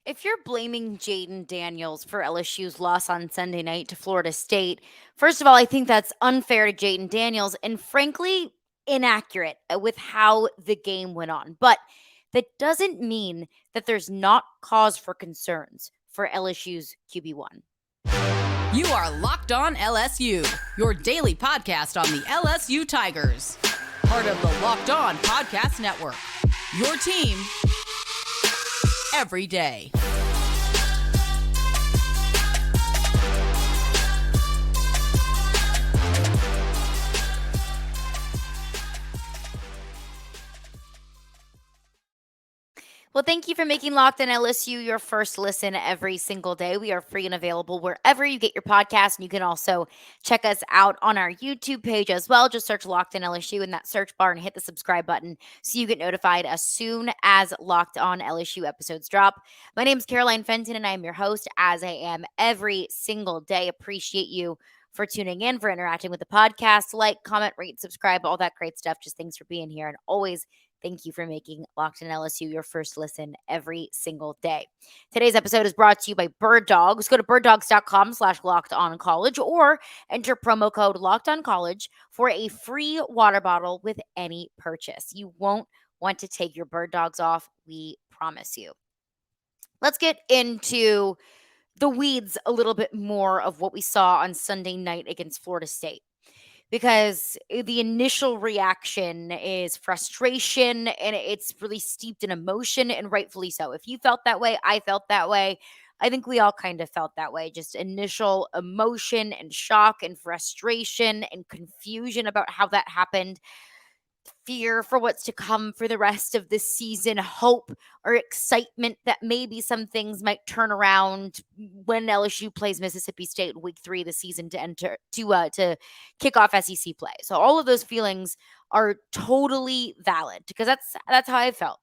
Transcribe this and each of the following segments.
If you're blaming Jayden Daniels for LSU's loss on Sunday night to Florida State, first of all, I think that's unfair to Jayden Daniels and frankly inaccurate with how the game went on. But that doesn't mean that there's not cause for concerns for LSU's QB1. You are Locked On LSU, your daily podcast on the LSU Tigers. Part of the Locked On Podcast Network. Your team every day. Well, thank you for making Locked On LSU your first listen every single day. We are free and available wherever you get your podcast. And you can also check us out on our YouTube page as well. Just search Locked On LSU in that search bar and hit the subscribe button so you get notified as soon as Locked On LSU episodes drop. My name is Caroline Fenton, and I am your host, as I am every single day. Appreciate you for tuning in, for interacting with the podcast. Like, comment, rate, subscribe, all that great stuff. Just thanks for being here. And always thank you for making Locked On LSU your first listen every single day. Today's episode is brought to you by Bird Dogs. Go to birddogs.com/lockedoncollege or enter promo code LOCKEDONCollege for a free water bottle with any purchase. You won't want to take your Bird Dogs off, we promise you. Let's get into the weeds a little bit more of what we saw on Sunday night against Florida State, because the initial reaction is frustration and it's really steeped in emotion, and rightfully so. If you felt that way, I felt that way. I think we all kind of felt that way. Just initial emotion and shock and frustration and confusion about how that happened. Fear for what's to come for the rest of this season, hope or excitement that maybe some things might turn around when LSU plays Mississippi State in week 3 of the season to kick off SEC play. So all of those feelings are totally valid because that's how I felt.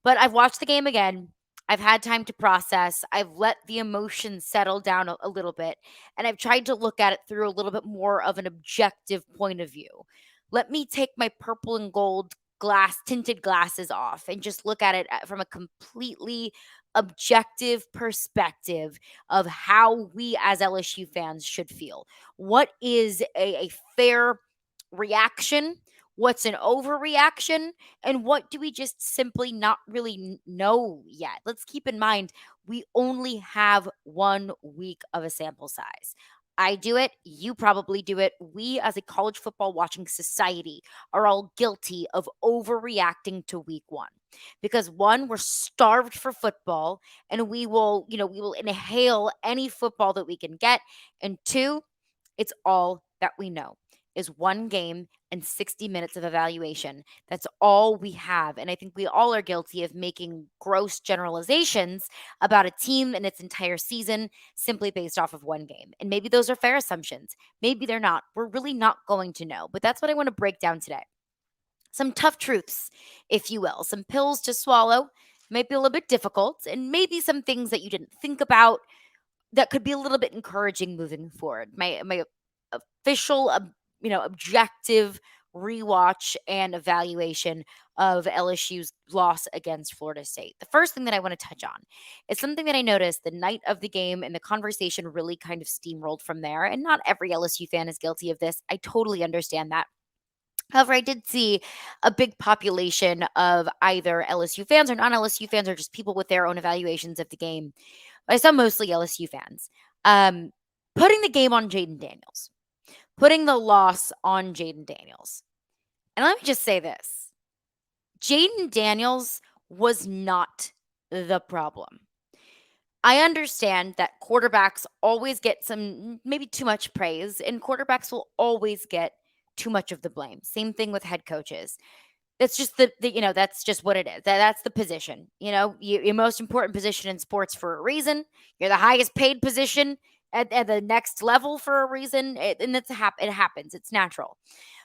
But I've watched the game again. I've had time to process. I've let the emotions settle down a little bit, and I've tried to look at it through a little bit more of an objective point of view. Let me take my purple and gold tinted glasses off and just look at it from a completely objective perspective of how we as LSU fans should feel. What is a fair reaction? What's an overreaction? And what do we just simply not really know yet? Let's keep in mind, we only have 1 week of a sample size. I do it. You probably do it. We, as a college football watching society, are all guilty of overreacting to week 1 because, one, we're starved for football and we will inhale any football that we can get. And two, it's all that we know is 1 game and 60 minutes of evaluation. That's all we have. And I think we all are guilty of making gross generalizations about a team and its entire season simply based off of 1 game. And maybe those are fair assumptions. Maybe they're not. We're really not going to know. But that's what I want to break down today. Some tough truths, if you will, some pills to swallow. Might be a little bit difficult, and maybe some things that you didn't think about that could be a little bit encouraging moving forward. My official objective rewatch and evaluation of LSU's loss against Florida State. The first thing that I want to touch on is something that I noticed the night of the game, and the conversation really kind of steamrolled from there. And not every LSU fan is guilty of this. I totally understand that. However, I did see a big population of either LSU fans or non-LSU fans, or just people with their own evaluations of the game. But I saw mostly LSU fans putting the game on Jayden Daniels, putting the loss on Jayden Daniels. And let me just say this. Jayden Daniels was not the problem. I understand that quarterbacks always get maybe too much praise, and quarterbacks will always get too much of the blame. Same thing with head coaches. That's just that's just what it is. That's the position. Your most important position in sports for a reason. You're the highest paid position at the next level for a reason, and it happens. It's natural.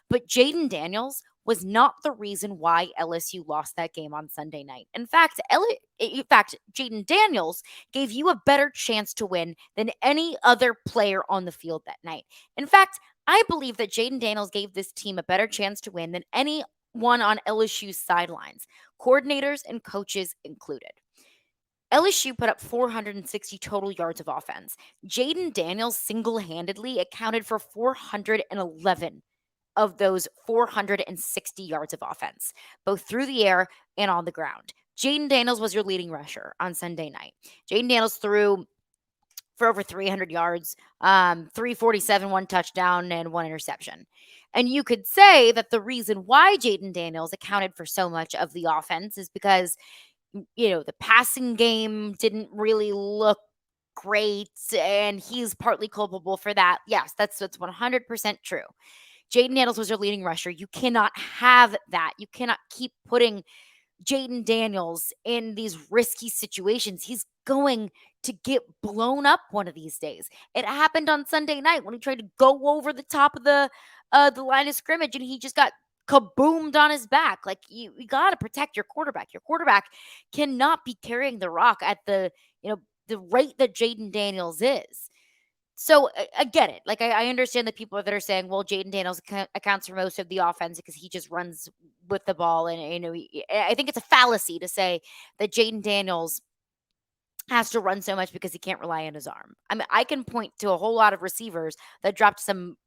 But Jayden Daniels was not the reason why LSU lost that game on Sunday night. In fact, Jayden Daniels gave you a better chance to win than any other player on the field that night. In fact, I believe that Jayden Daniels gave this team a better chance to win than anyone on LSU's sidelines, coordinators and coaches included. LSU put up 460 total yards of offense. Jayden Daniels single-handedly accounted for 411 of those 460 yards of offense, both through the air and on the ground. Jayden Daniels was your leading rusher on Sunday night. Jayden Daniels threw for over 300 yards, 347, one touchdown, and one interception. And you could say that the reason why Jayden Daniels accounted for so much of the offense is because, the passing game didn't really look great, and he's partly culpable for that. Yes, that's 100% true. Jayden Daniels was your leading rusher. You cannot have that. You cannot keep putting Jayden Daniels in these risky situations. He's going to get blown up one of these days. It happened on Sunday night when he tried to go over the top of the line of scrimmage and he just got kaboomed on his back. Like you got to protect your quarterback. Your quarterback cannot be carrying the rock at the rate that Jayden Daniels is. So I get it. Like I understand the people that are saying, well, Jayden Daniels accounts for most of the offense because he just runs with the ball, and I think it's a fallacy to say that Jayden Daniels has to run so much because he can't rely on his arm. I mean, I can point to a whole lot of receivers that dropped some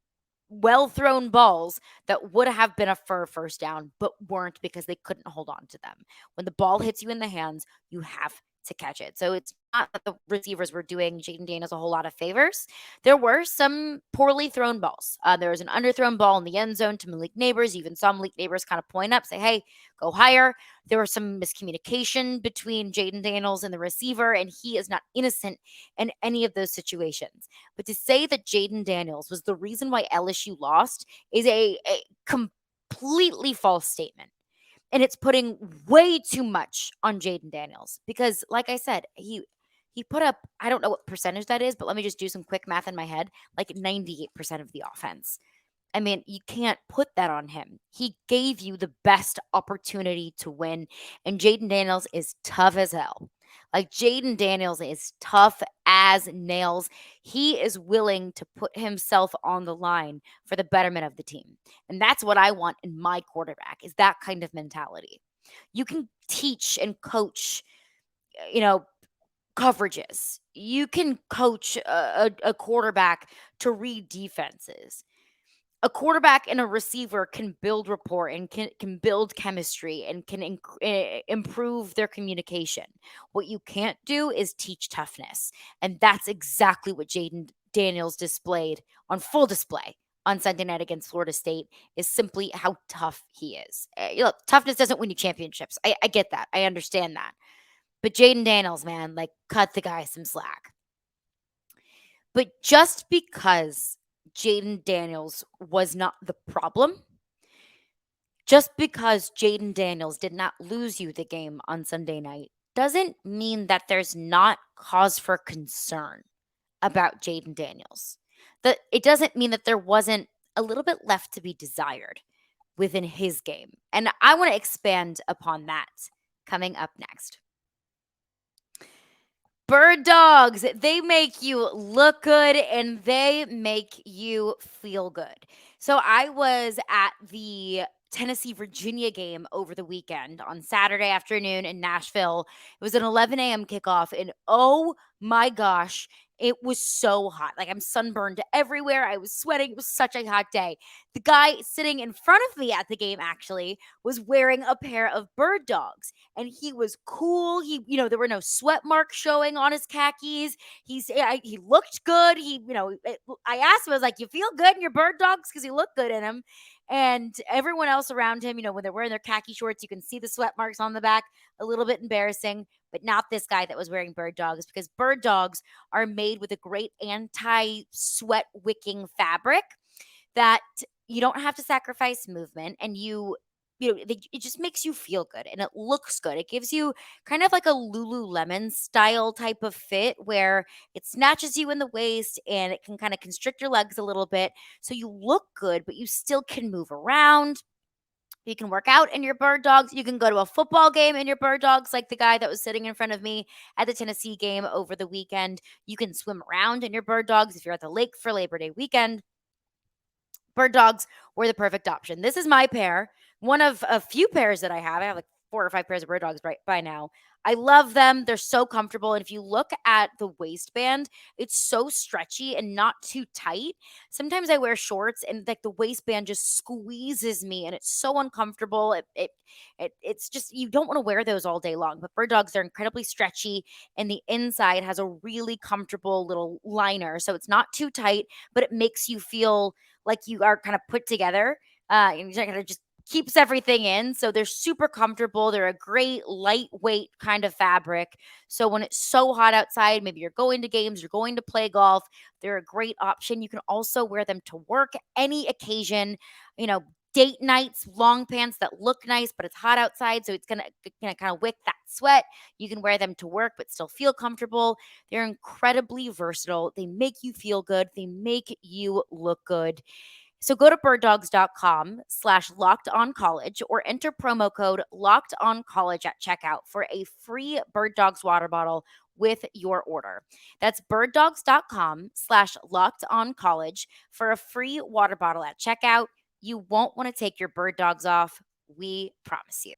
well thrown balls that would have been a first down, but weren't because they couldn't hold on to them. When the ball hits you in the hands, you have to catch it. So it's not that the receivers were doing Jayden Daniels a whole lot of favors. There were some poorly thrown balls. There was an underthrown ball in the end zone to Malik Neighbors. Even saw Malik Neighbors kind of point up, say, hey, go higher. There was some miscommunication between Jayden Daniels and the receiver, and he is not innocent in any of those situations. But to say that Jayden Daniels was the reason why LSU lost is a completely false statement. And it's putting way too much on Jayden Daniels because, like I said, he put up, I don't know what percentage that is, but let me just do some quick math in my head, like 98% of the offense. I mean, you can't put that on him. He gave you the best opportunity to win, and Jayden Daniels is tough as hell. Like Jayden Daniels is tough as nails. He is willing to put himself on the line for the betterment of the team. And that's what I want in my quarterback is that kind of mentality. You can teach and coach, you know, coverages. You can coach a quarterback to read defenses. A quarterback and a receiver can build rapport and can build chemistry and can improve their communication. What you can't do is teach toughness. And that's exactly what Jayden Daniels displayed on full display on Sunday night against Florida State is simply how tough he is. Look, toughness doesn't win you championships. I get that. I understand that. But Jayden Daniels, man, like cut the guy some slack. But just because Jayden Daniels was not the problem, just because Jayden Daniels did not lose you the game on Sunday night, doesn't mean that there's not cause for concern about Jayden Daniels. That it doesn't mean that there wasn't a little bit left to be desired within his game. And I want to expand upon that coming up next. Bird dogs, they make you look good and they make you feel good. So I was at the Tennessee Virginia game over the weekend on Saturday afternoon in Nashville. It was an 11 a.m. kickoff, and oh my gosh, it was so hot. Like I'm sunburned everywhere. I was sweating. It was such a hot day. The guy sitting in front of me at the game actually was wearing a pair of bird dogs, and he was cool. There were no sweat marks showing on his khakis. He looked good. I asked him, I was like, "You feel good in your bird dogs?" Because he looked good in them. And everyone else around him, when they're wearing their khaki shorts, you can see the sweat marks on the back. A little bit embarrassing, but not this guy that was wearing bird dogs because bird dogs are made with a great anti-sweat wicking fabric that you don't have to sacrifice movement, and it just makes you feel good and it looks good. It gives you kind of like a Lululemon style type of fit where it snatches you in the waist and it can kind of constrict your legs a little bit. So you look good, but you still can move around. You can work out in your bird dogs. You can go to a football game in your bird dogs, like the guy that was sitting in front of me at the Tennessee game over the weekend. You can swim around in your bird dogs if you're at the lake for Labor Day weekend. Bird dogs were the perfect option. This is my pair, one of a few pairs that I have. I have like 4 or 5 pairs of bird dogs right by now. I love them. They're so comfortable. And if you look at the waistband, it's so stretchy and not too tight. Sometimes I wear shorts and like the waistband just squeezes me and it's so uncomfortable. It's just you don't want to wear those all day long. But bird dogs, they're incredibly stretchy and the inside has a really comfortable little liner. So it's not too tight, but it makes you feel like you are kind of put together. And you kind of just keeps everything in. So they're super comfortable. They're a great lightweight kind of fabric. So when it's so hot outside, maybe you're going to games, you're going to play golf, they're a great option. You can also wear them to work any occasion, you know, date nights, long pants that look nice, but it's hot outside. So it's gonna kind of wick that sweat. You can wear them to work, but still feel comfortable. They're incredibly versatile. They make you feel good. They make you look good. So go to birddogs.com/locked on college or enter promo code locked on college at checkout for a free Bird Dogs water bottle with your order. That's birddogs.com/locked on college for a free water bottle at checkout. You won't want to take your bird dogs off. We promise you.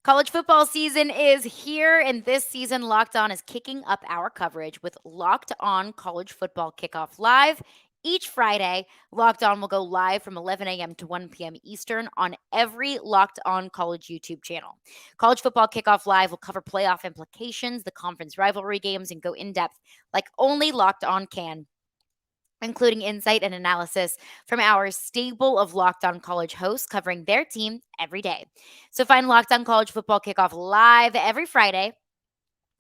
College football season is here, and this season, Locked On is kicking up our coverage with Locked On College Football Kickoff Live. Each Friday, Locked On will go live from 11 a.m. to 1 p.m. Eastern on every Locked On College YouTube channel. College Football Kickoff Live will cover playoff implications, the conference rivalry games, and go in depth like only Locked On can, including insight and analysis from our stable of Locked On College hosts covering their team every day. So find Locked On College Football Kickoff live every Friday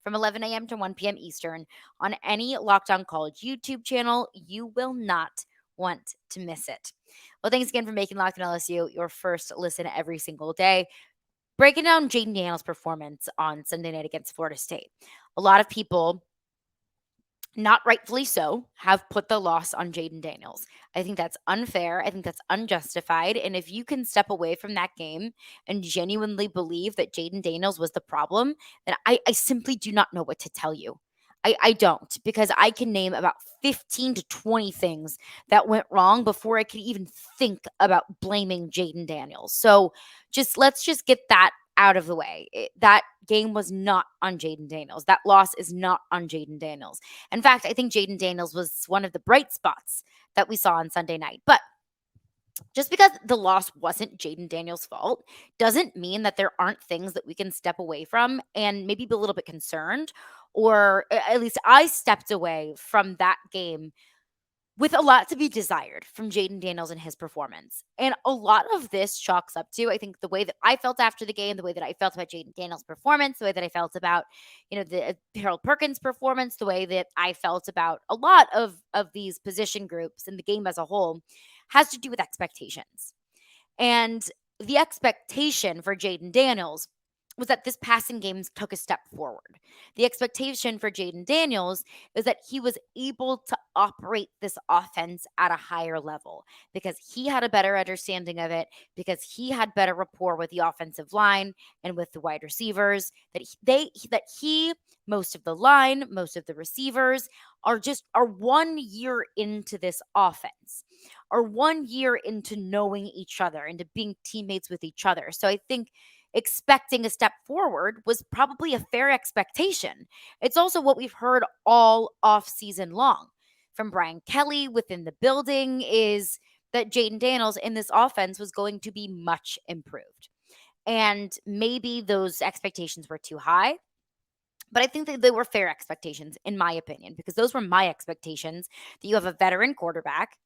from 11 a.m. to 1 p.m. Eastern on any Locked On College YouTube channel. You will not want to miss it. Well, thanks again for making Locked On LSU your first listen every single day. Breaking down JAYDEN Daniels' performance on Sunday night against Florida State. A lot of people, not rightfully so, have put the loss on JAYDEN Daniels. I think that's unfair. I think that's unjustified. And if you can step away from that game and genuinely believe that JAYDEN Daniels was the problem, then I simply do not know what to tell you. I don't, because I can name about 15 to 20 things that went wrong before I could even think about blaming JAYDEN Daniels. So let's just get that out of the way. That game was not on JAYDEN Daniels. That loss is not on JAYDEN Daniels. In fact, I think JAYDEN Daniels was one of the bright spots that we saw on Sunday night. But just because the loss wasn't JAYDEN Daniels' fault doesn't mean that there aren't things that we can step away from and maybe be a little bit concerned, or at least I stepped away from that game with a lot to be desired from JAYDEN Daniels and his performance. And a lot of this chalks up to, I think, the way that I felt after the game, the way that I felt about JAYDEN Daniels' performance, the way that I felt about, the Harold Perkins' performance, the way that I felt about a lot of these position groups and the game as a whole has to do with expectations. And the expectation for JAYDEN Daniels was that this passing game took a step forward. The expectation for JAYDEN Daniels is that he was able to operate this offense at a higher level because he had a better understanding of it, because he had better rapport with the offensive line and with the wide receivers, most of the line, most of the receivers are 1 year into this offense, are 1 year into knowing each other, into being teammates with each other. So I think expecting a step forward was probably a fair expectation. It's also what we've heard all off season long from Brian Kelly within the building, is that JAYDEN Daniels in this offense was going to be much improved. And maybe those expectations were too high, but I think that they were fair expectations, in my opinion, because those were my expectations, that you have a veteran quarterback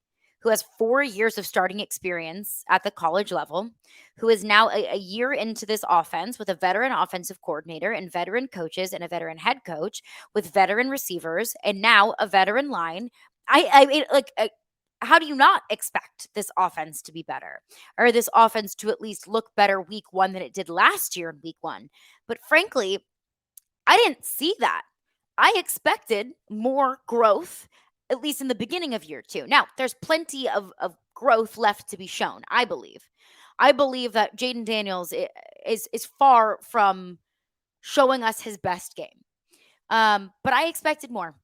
who has 4 years of starting experience at the college level, who is now a year into this offense with a veteran offensive coordinator and veteran coaches and a veteran head coach with veteran receivers and now a veteran line. How do you not expect this offense to be better, or this offense to at least look better week one than it did last year in week one? But frankly, I didn't see that. I expected more growth, at least in the beginning of year two. Now, there's plenty of growth left to be shown, I believe. I believe that JAYDEN Daniels is far from showing us his best game. But I expected more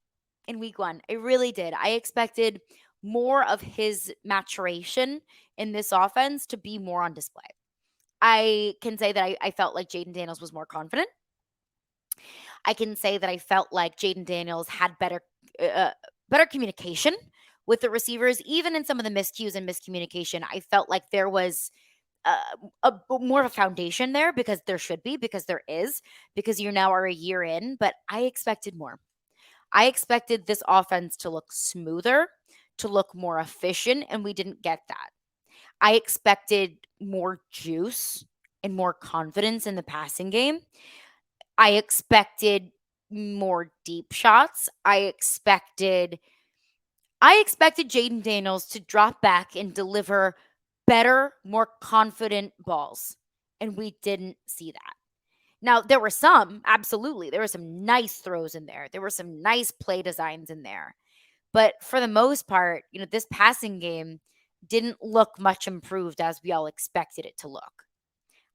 in week one. I really did. I expected more of his maturation in this offense to be more on display. I can say that I felt like Jayden Daniels was more confident. I can say that I felt like Jayden Daniels had better communication with the receivers, even in some of the miscues and miscommunication. I felt like there was uh, more of a foundation there, because there should be, because there is, because you now are a year in. But I expected more. I expected this offense to look smoother, to look more efficient, and we didn't get that. I expected more juice and more confidence in the passing game. I expected more deep shots. I expected Jayden Daniels to drop back and deliver better, more confident balls. And we didn't see that. Now, there were some, absolutely. There were some nice throws in there. There were some nice play designs in there. But for the most part, this passing game didn't look much improved as we all expected it to look.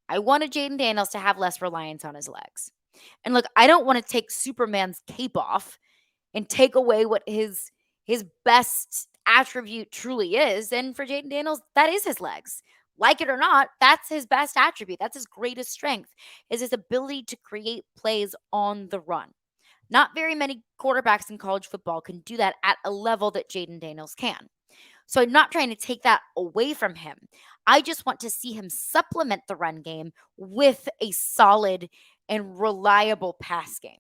I wanted Jayden Daniels to have less reliance on his legs. And look, I don't want to take Superman's cape off and take away what his best attribute truly is. And for Jayden Daniels, that is his legs. Like it or not, that's his best attribute. That's his greatest strength, is his ability to create plays on the run. Not very many quarterbacks in college football can do that at a level that Jayden Daniels can. So I'm not trying to take that away from him. I just want to see him supplement the run game with a solid and reliable pass game.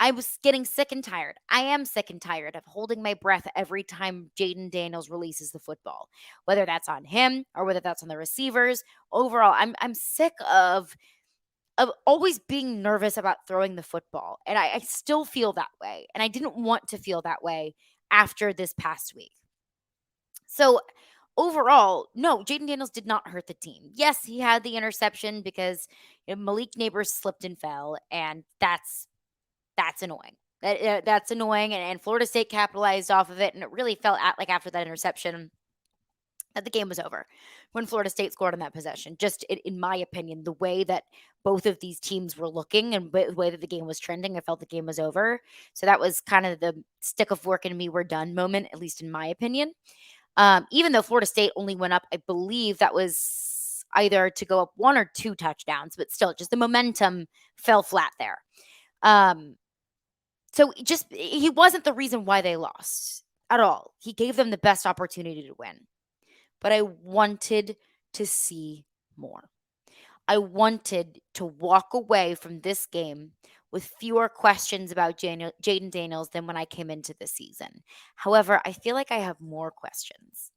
I was getting sick and tired. I am sick and tired of holding my breath every time Jayden Daniels releases the football, whether that's on him or whether that's on the receivers. Overall, I'm sick of always being nervous about throwing the football. And I still feel that way. And I didn't want to feel that way after this past week. So overall, no, Jayden Daniels did not hurt the team. Yes, he had the interception because Malik Neighbors slipped and fell, and that's annoying. That's annoying, and Florida State capitalized off of it, and it really felt like after that interception that the game was over when Florida State scored on that possession. Just in my opinion, the way that both of these teams were looking and the way that the game was trending, I felt the game was over. So that was kind of the stick of work and me, we're done moment, at least in my opinion. Even though Florida State only went up, I believe that was either to go up 1 or 2 touchdowns, but still, just the momentum fell flat there. So he wasn't the reason why they lost at all. He gave them the best opportunity to win. But I wanted to see more. I wanted to walk away from this game with fewer questions about Jayden Daniels than when I came into the season. However, I feel like I have more questions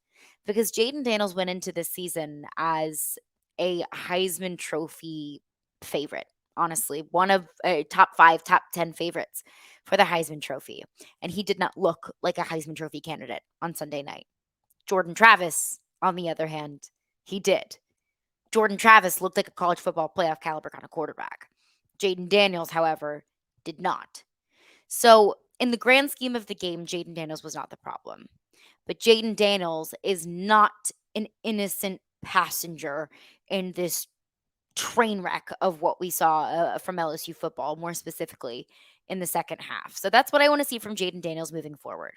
because Jayden Daniels went into this season as a Heisman Trophy favorite. Honestly, one of top 5, top 10 favorites for the Heisman Trophy. And he did not look like a Heisman Trophy candidate on Sunday night. Jordan Travis, on the other hand, he did. Jordan Travis looked like a college football playoff caliber kind of quarterback. Jayden Daniels, however, did not. So, in the grand scheme of the game, Jayden Daniels was not the problem. But Jayden Daniels is not an innocent passenger in this train wreck of what we saw from LSU football, more specifically in the second half. So that's what I want to see from Jayden Daniels moving forward.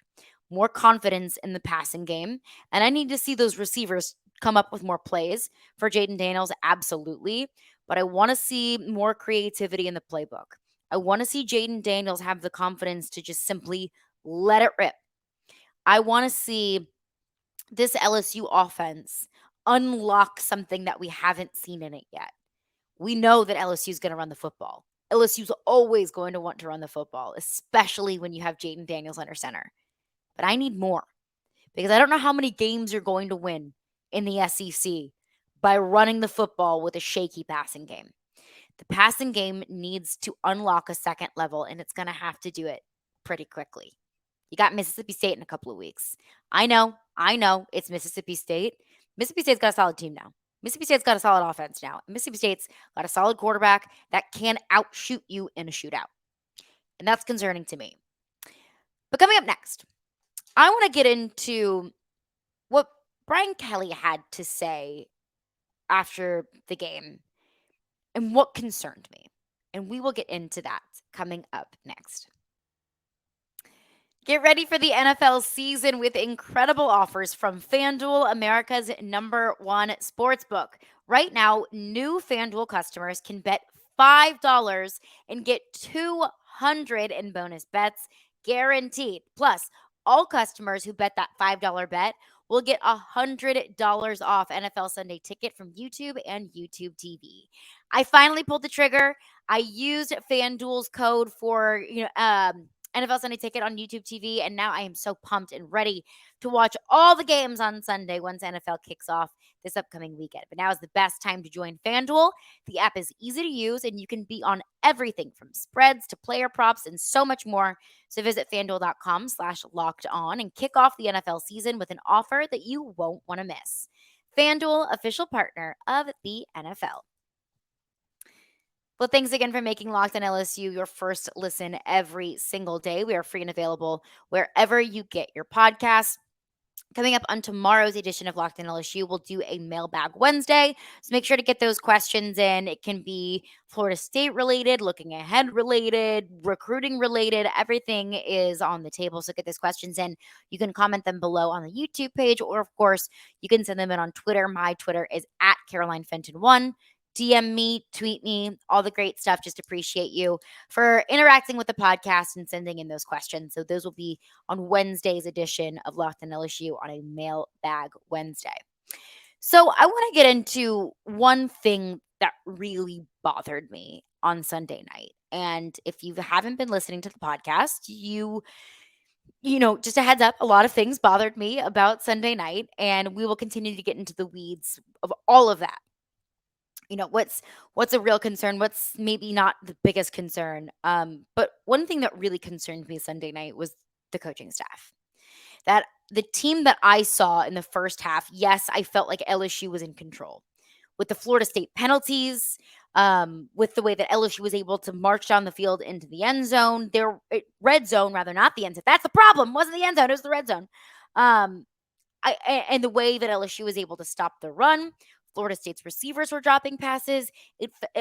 More confidence in the passing game. And I need to see those receivers come up with more plays for Jayden Daniels, absolutely. But I want to see more creativity in the playbook. I want to see Jayden Daniels have the confidence to just simply let it rip. I want to see this LSU offense unlock something that we haven't seen in it yet. We know that LSU is going to run the football. LSU's always going to want to run the football, especially when you have Jayden Daniels under center. But I need more because I don't know how many games you're going to win in the SEC by running the football with a shaky passing game. The passing game needs to unlock a second level, and it's going to have to do it pretty quickly. You got Mississippi State in a couple of weeks. I know, it's Mississippi State. Mississippi State's got a solid team now. Mississippi State's got a solid offense now. Mississippi State's got a solid quarterback that can outshoot you in a shootout. And that's concerning to me. But coming up next, I want to get into what Brian Kelly had to say after the game and what concerned me. And we will get into that coming up next. Get ready for the NFL season with incredible offers from FanDuel, America's #1 sportsbook. Right now, new FanDuel customers can bet $5 and get 200 in bonus bets guaranteed. Plus, all customers who bet that $5 bet will get $100 off NFL Sunday Ticket from YouTube and YouTube TV. I finally pulled the trigger. I used FanDuel's code for, NFL Sunday Ticket on YouTube TV, and now I am so pumped and ready to watch all the games on Sunday once NFL kicks off this upcoming weekend. But now is the best time to join FanDuel. The app is easy to use, and you can be on everything from spreads to player props and so much more. So visit FanDuel.com/locked on and kick off the NFL season with an offer that you won't want to miss. FanDuel, official partner of the NFL. Well, thanks again for making Locked on LSU your first listen every single day. We are free and available wherever you get your podcasts. Coming up on tomorrow's edition of Locked in LSU, we'll do a mailbag Wednesday. So make sure to get those questions in. It can be Florida State related, looking ahead related, recruiting related. Everything is on the table. So get those questions in. You can comment them below on the YouTube page, or of course, you can send them in on Twitter. My Twitter is at Caroline Fenton1. DM me, tweet me, all the great stuff. Just appreciate you for interacting with the podcast and sending in those questions. So those will be on Wednesday's edition of Locked in LSU on a mailbag Wednesday. So I want to get into one thing that really bothered me on Sunday night. And if you haven't been listening to the podcast, just a heads up, a lot of things bothered me about Sunday night, and we will continue to get into the weeds of all of that. What's a real concern, what's maybe not the biggest concern. But one thing that really concerned me Sunday night was the coaching staff. That the team that I saw in the first half, yes, I felt like LSU was in control with the Florida State penalties, with the way that LSU was able to march down the field into the end zone, their red zone, rather, not the end zone. That's the problem. It wasn't the end zone, it was the red zone. And the way that LSU was able to stop the run. Florida State's receivers were dropping passes.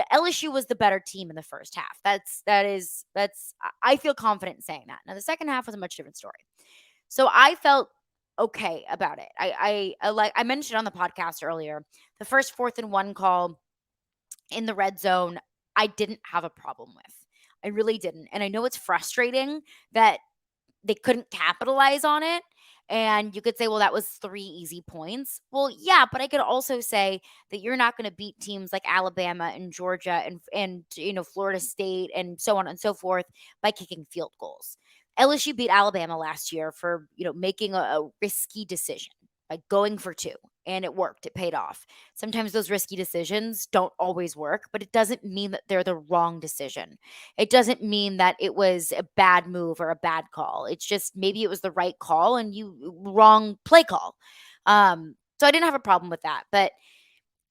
LSU was the better team in the first half. I feel confident in saying that. Now the second half was a much different story. So I felt okay about it. I mentioned on the podcast earlier, the first 4th and 1 call in the red zone, I didn't have a problem with. I really didn't. And I know it's frustrating that they couldn't capitalize on it. And you could say, well, that was 3 easy points. Well, yeah, but I could also say that you're not going to beat teams like Alabama and Georgia and Florida State and so on and so forth by kicking field goals. LSU beat Alabama last year for, making a risky decision by going for 2. And it worked. It paid off. Sometimes those risky decisions don't always work, but it doesn't mean that they're the wrong decision. It doesn't mean that it was a bad move or a bad call. It's just maybe it was the right call and wrong play call. So I didn't have a problem with that, but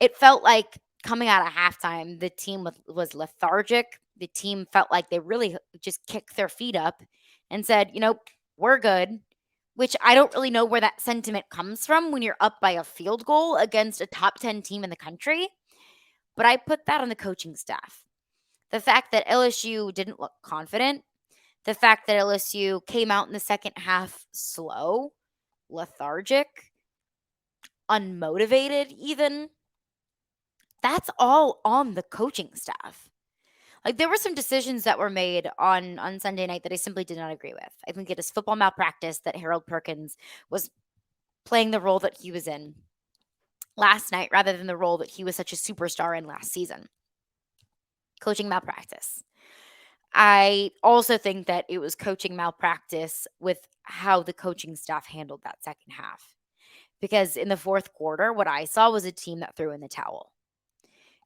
it felt like coming out of halftime, the team was lethargic. The team felt like they really just kicked their feet up and said, we're good. Which I don't really know where that sentiment comes from when you're up by a field goal against a top 10 team in the country. But I put that on the coaching staff. The fact that LSU didn't look confident, the fact that LSU came out in the second half slow, lethargic, unmotivated even, that's all on the coaching staff. Like, there were some decisions that were made on Sunday night that I simply did not agree with. I think it is football malpractice that Harold Perkins was playing the role that he was in last night rather than the role that he was such a superstar in last season. Coaching malpractice. I also think that it was coaching malpractice with how the coaching staff handled that second half. Because in the fourth quarter, what I saw was a team that threw in the towel.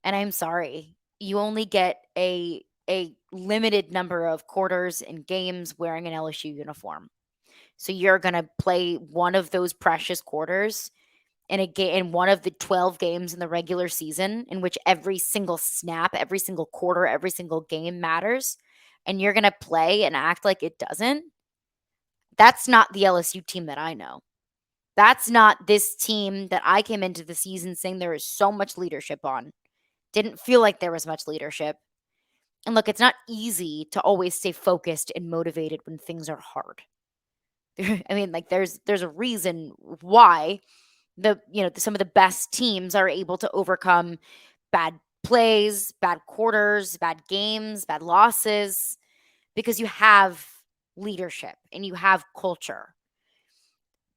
And I'm sorry, you only get a limited number of quarters and games wearing an LSU uniform. So you're going to play one of those precious quarters in one of the 12 games in the regular season in which every single snap, every single quarter, every single game matters, and you're going to play and act like it doesn't. That's not the LSU team that I know. That's not this team that I came into the season saying there is so much leadership on. Didn't feel like there was much leadership. And look, it's not easy to always stay focused and motivated when things are hard. I mean, like there's a reason why some of the best teams are able to overcome bad plays, bad quarters, bad games, bad losses, because you have leadership and you have culture.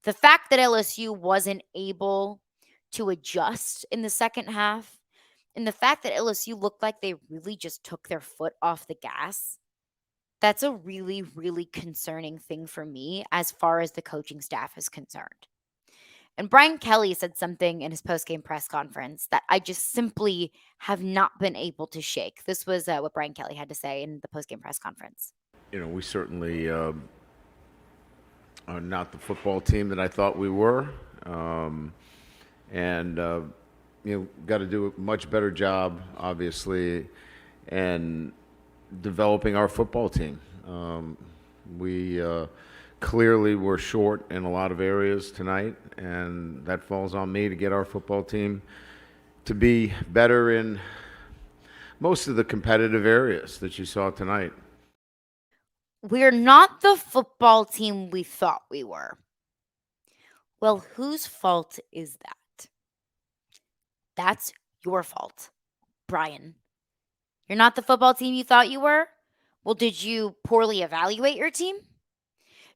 The fact that LSU wasn't able to adjust in the second half, and the fact that LSU looked like they really just took their foot off the gas, that's a really, really concerning thing for me as far as the coaching staff is concerned. And Brian Kelly said something in his post-game press conference that I just simply have not been able to shake. This was what Brian Kelly had to say in the post-game press conference. We certainly are not the football team that I thought we were, and got to do a much better job, obviously, and developing our football team. We clearly were short in a lot of areas tonight, and that falls on me to get our football team to be better in most of the competitive areas that you saw tonight. We're not the football team we thought we were. Well, whose fault is that? That's your fault, Brian. You're not the football team you thought you were? Well, did you poorly evaluate your team?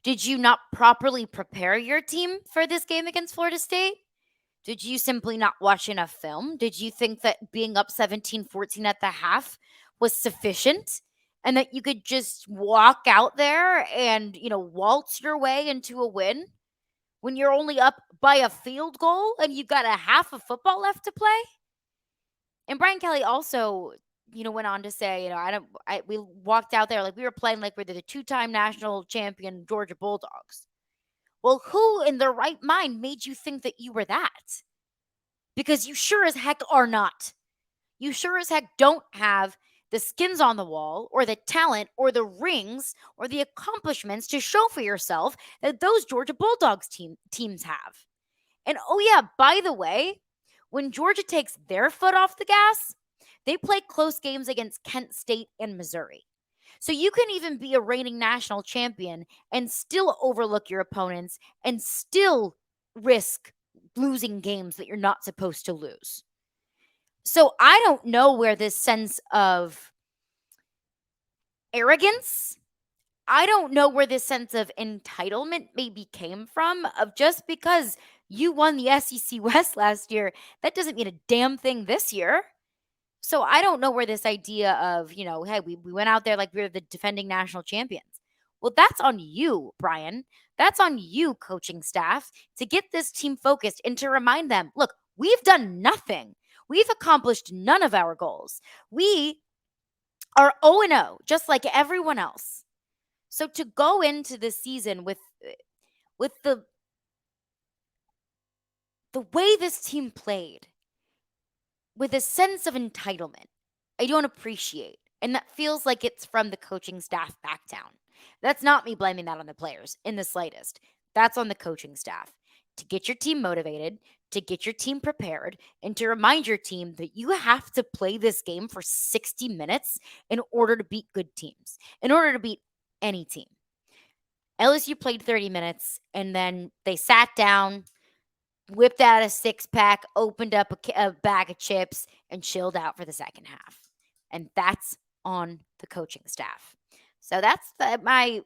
Did you not properly prepare your team for this game against Florida State? Did you simply not watch enough film? Did you think that being up 17-14 at the half was sufficient and that you could just walk out there and, waltz your way into a win when you're only up by a field goal and you've got a half of football left to play? And Brian Kelly also, went on to say, we walked out there like we were playing like we're the two-time national champion Georgia Bulldogs. Well, who in their right mind made you think that you were that? Because you sure as heck are not. You sure as heck don't have the skins on the wall or the talent or the rings or the accomplishments to show for yourself that those Georgia Bulldogs teams have. And oh yeah, by the way, when Georgia takes their foot off the gas, they play close games against Kent State and Missouri. So you can even be a reigning national champion and still overlook your opponents and still risk losing games that you're not supposed to lose. So I don't know where this sense of arrogance, I don't know where this sense of entitlement maybe came from, of just because you won the SEC West last year, that doesn't mean a damn thing this year. So I don't know where this idea of, hey, we went out there like we were the defending national champions. Well, that's on you, Brian. That's on you, coaching staff, to get this team focused and to remind them, look, we've done nothing. We've accomplished none of our goals. We are 0-0, just like everyone else. So to go into this season with the way this team played, with a sense of entitlement, I don't appreciate. And that feels like it's from the coaching staff back down. That's not me blaming that on the players in the slightest. That's on the coaching staff to get your team motivated, to get your team prepared, and to remind your team that you have to play this game for 60 minutes in order to beat good teams, in order to beat any team. LSU played 30 minutes, and then they sat down, whipped out a six-pack, opened up a bag of chips, and chilled out for the second half. And that's on the coaching staff. So that's my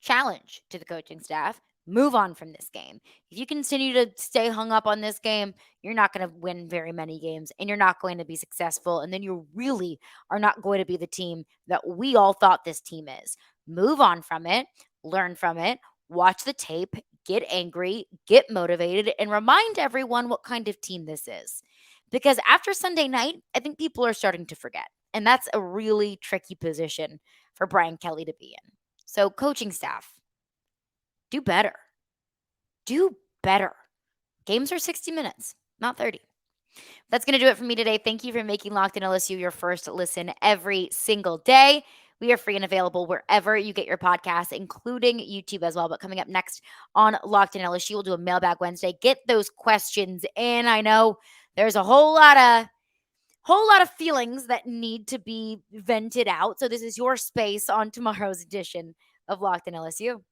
challenge to the coaching staff. Move on from this game. If you continue to stay hung up on this game, you're not going to win very many games, and you're not going to be successful, and then you really are not going to be the team that we all thought this team is. Move on from it, learn from it, watch the tape, get angry, get motivated, and remind everyone what kind of team this is. Because after Sunday night, I think people are starting to forget. And that's a really tricky position for Brian Kelly to be in. So, coaching staff, do better. Do better. Games are 60 minutes, not 30. That's going to do it for me today. Thank you for making Locked In LSU your first listen every single day. We are free and available wherever you get your podcasts, including YouTube as well. But coming up next on Locked In LSU, we'll do a Mailbag Wednesday. Get those questions in. I know there's a whole lot of feelings that need to be vented out. So this is your space on tomorrow's edition of Locked In LSU.